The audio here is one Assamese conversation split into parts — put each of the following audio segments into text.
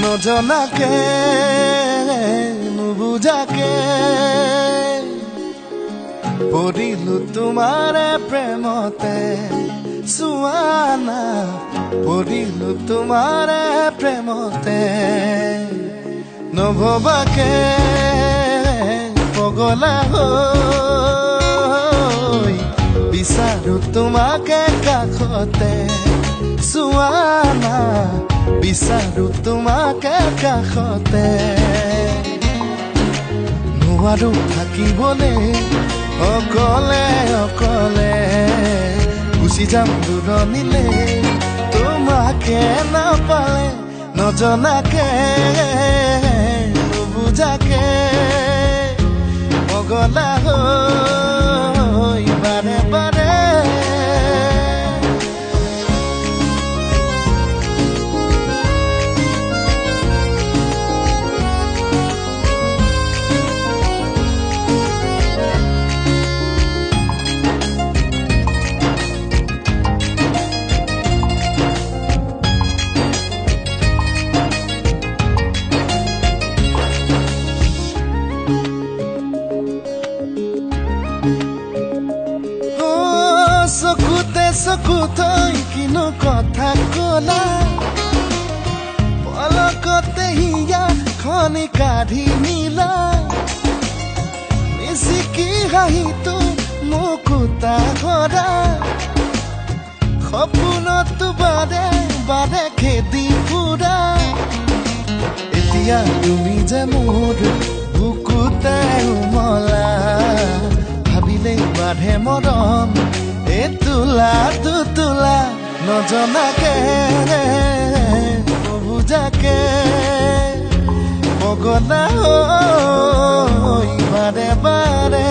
নজনাকে নুবুজাকে পৰিলো তোমাৰে প্ৰেমতে সুৱানা পৰিলো তোমাৰে প্ৰেমতে নভবাকে পগলা হৈ বিচাৰো তোমাকে কাষতে সুৱানা বিচাৰো তোমাকে কাষতে নোৱাৰো থাকিবলে অকলে অকলে গুচি যাম দূৰণিলে তোমাকে নাপালে নজনাকে নুবুজাকে পগলা হৈ বাৰে বাৰে চকুতে চকুতৈ কিনো কথা কলা পলকতে হিয়া খনি কাঢ়ি নিলা মিচিকি হাঁহিটো মুকুতা কৰা সপোনতো বাৰে বাৰে খেদি ফুৰা এতিয়া তুমি যে মোৰ বুকুতে উমলা ভাবিলেই বাঢ়ে মৰম তুলা তুলা নজনাকে নুবুজাকে পগলা হৈ বাৰে বাৰে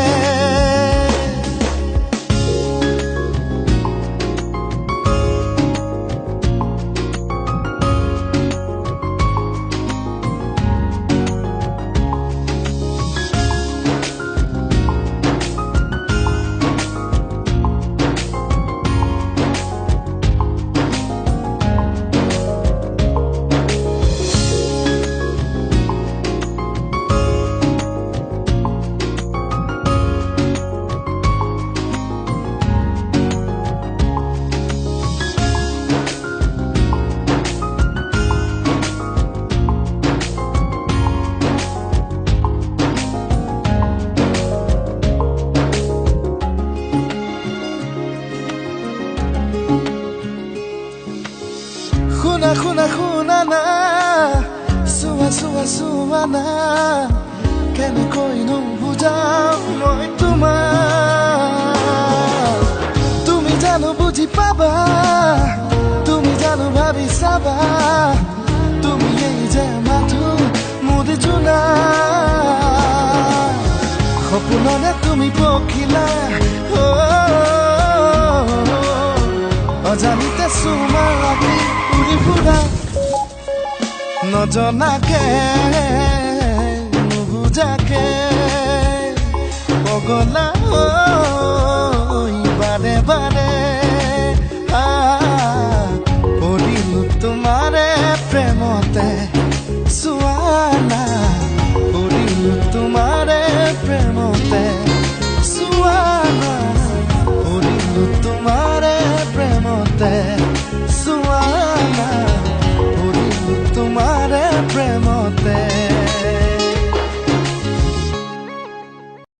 শুনা শুনা না চোৱা না কেনেকৈনো বুজাও মই তোমাক তুমি জানো বুজি পাবা তুমি জানো ভাবি চাবা তুমি এই যে মাথো মুদি জোনা সপোনৰে তুমি পখিলা অজানিতে চুমা লাগি উৰি ফুৰা নজনাকে নুবুজাকে পগলা